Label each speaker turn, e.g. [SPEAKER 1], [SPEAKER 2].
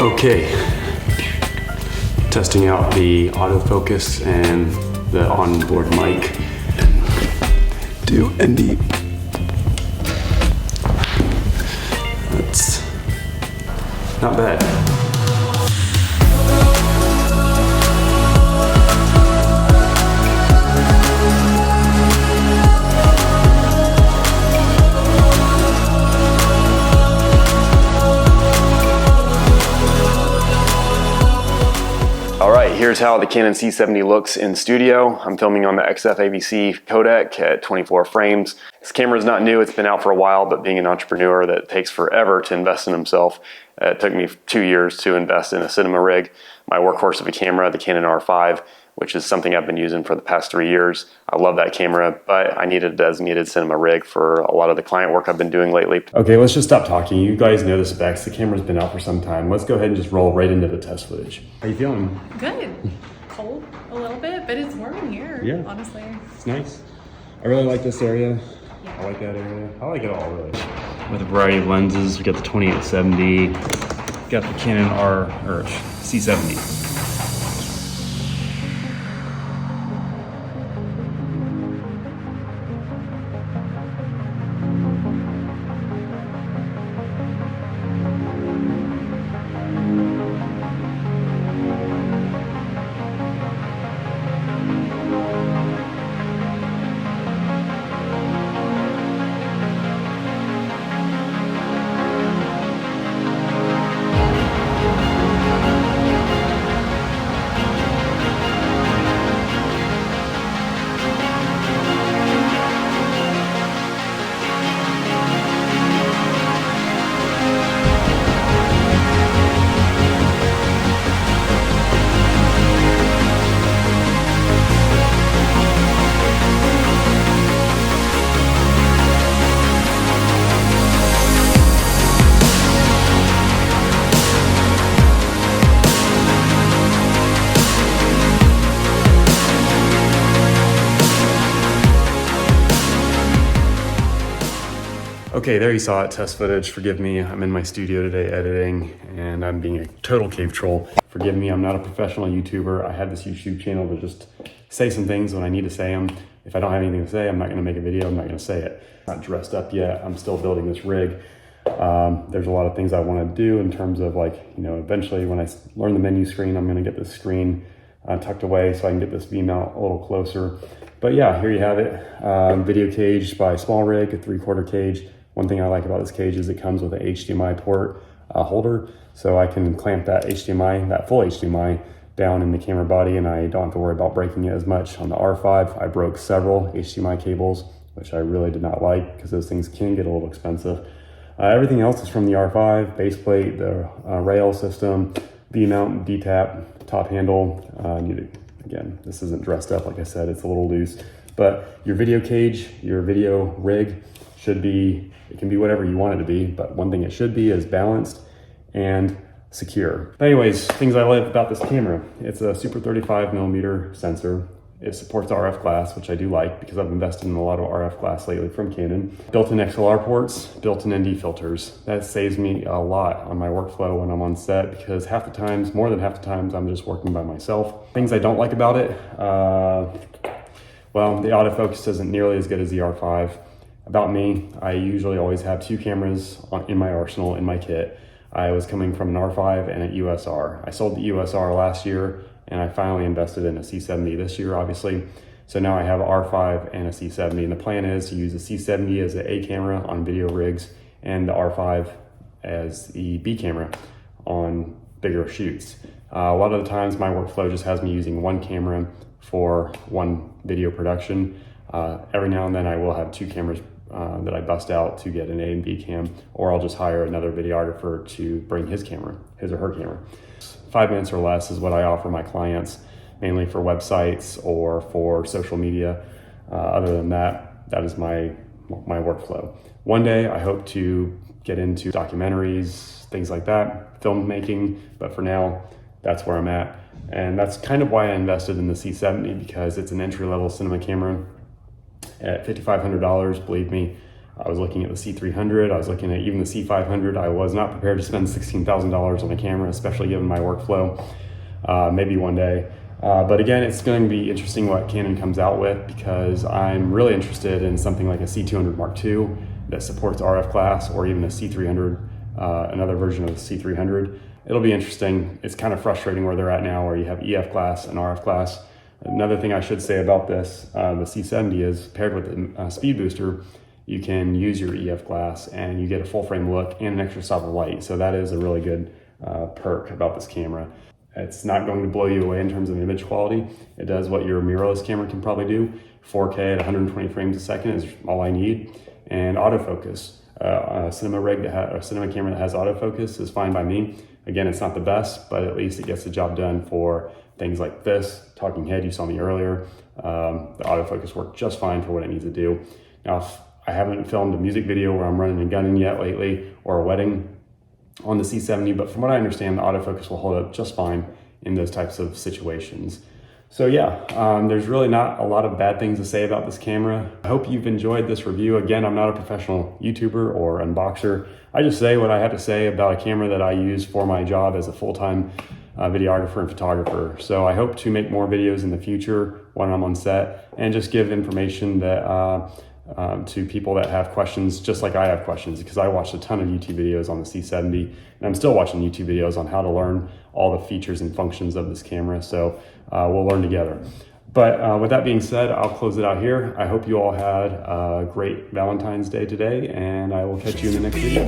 [SPEAKER 1] Okay, testing out the autofocus and the onboard mic. Do ND. That's not bad.
[SPEAKER 2] Alright, here's how the Canon C70 looks in studio. I'm filming on the XF AVC codec at 24 frames. This camera is not new, it's been out for a while, but being an entrepreneur that takes forever to invest in himself, it took me 2 years to invest in a cinema rig. My workhorse of a camera, the Canon R5, which is something I've been using for the past 3 years. I love that camera, but I needed a designated cinema rig for a lot of the client work I've been doing lately.
[SPEAKER 1] Okay, let's just stop talking. You guys know the specs. The camera's been out for some time. Let's go ahead and just roll right into the test footage. How you feeling?
[SPEAKER 3] Good. Cold a little bit, but it's warm in here,
[SPEAKER 1] Yeah.
[SPEAKER 3] honestly.
[SPEAKER 1] It's nice. I really like this area.
[SPEAKER 3] Yeah.
[SPEAKER 1] I like that area. I like it all, really. With a variety of lenses, we got the 2870, got the Canon C70. Okay, there you saw it, test footage. Forgive me, I'm in my studio today editing and I'm being a total cave troll. Forgive me, I'm not a professional YouTuber. I have this YouTube channel to just say some things when I need to say them. If I don't have anything to say, I'm not gonna make a video, I'm not gonna say it. I'm not dressed up yet, I'm still building this rig. There's a lot of things I wanna do in terms of eventually when I learn the menu screen, I'm gonna get this screen tucked away so I can get this V mount a little closer. But yeah, here you have it. Video cage by Small Rig, a 3/4 cage. One thing I like about this cage is it comes with an HDMI port holder, so I can clamp that HDMI, that full HDMI, down in the camera body, and I don't have to worry about breaking it as much. On the R5, I broke several HDMI cables, which I really did not like because those things can get a little expensive. Everything else is from the R5, base plate, the rail system, V-mount, D-tap, top handle. Again, this isn't dressed up, like I said, it's a little loose. But your video cage, your video rig should be, it can be whatever you want it to be, but one thing it should be is balanced and secure. But anyways, things I like about this camera. It's a Super 35mm sensor. It supports RF glass, which I do like because I've invested in a lot of RF glass lately from Canon. Built-in XLR ports, built-in ND filters. That saves me a lot on my workflow when I'm on set because more than half the times, I'm just working by myself. Things I don't like about it, well, the autofocus isn't nearly as good as the R5. About me, I usually always have 2 cameras in my arsenal, in my kit. I was coming from an R5 and an USR. I sold the USR last year and I finally invested in a C70 this year, obviously. So now I have an R5 and a C70, and the plan is to use the C70 as the A camera on video rigs and the R5 as the B camera on bigger shoots. A lot of the times my workflow just has me using one camera for one video production. Every now and then I will have 2 cameras that I bust out to get an A and B cam, or I'll just hire another videographer to bring his or her camera. 5 minutes or less is what I offer my clients, mainly for websites or for social media. Other than that, that is my workflow. One day I hope to get into documentaries, things like that, filmmaking, but for now, that's where I'm at. And that's kind of why I invested in the C70, because it's an entry-level cinema camera. At $5,500, believe me, I was looking at the C300, I was looking at even the C500. I was not prepared to spend $16,000 on a camera, especially given my workflow. Maybe one day. But again, it's going to be interesting what Canon comes out with, because I'm really interested in something like a C200 Mark II that supports RF class, or even a C300, another version of the C300. It'll be interesting. It's kind of frustrating where they're at now, where you have EF class and RF class. Another thing I should say about this, the C70, is paired with the speed booster, you can use your EF class and you get a full frame look and an extra stop of light. So that is a really good perk about this camera. It's not going to blow you away in terms of image quality. It does what your mirrorless camera can probably do. 4K at 120 frames a second is all I need. And autofocus. A cinema camera that has autofocus is fine by me. Again, it's not the best, but at least it gets the job done for things like this. Talking head, you saw me earlier. The autofocus worked just fine for what it needs to do. Now, I haven't filmed a music video where I'm running and gunning yet lately, or a wedding on the C70, but from what I understand, the autofocus will hold up just fine in those types of situations. So yeah, there's really not a lot of bad things to say about this camera. I hope you've enjoyed this review. Again, I'm not a professional YouTuber or unboxer. I just say what I have to say about a camera that I use for my job as a full-time videographer and photographer. So I hope to make more videos in the future when I'm on set, and just give information that to people that have questions, just like I have questions, because I watched a ton of YouTube videos on the C70, and I'm still watching YouTube videos on how to learn all the features and functions of this camera. So we'll learn together. But with that being said, I'll close it out here. I hope you all had a great Valentine's Day today, and I will catch you in the next video.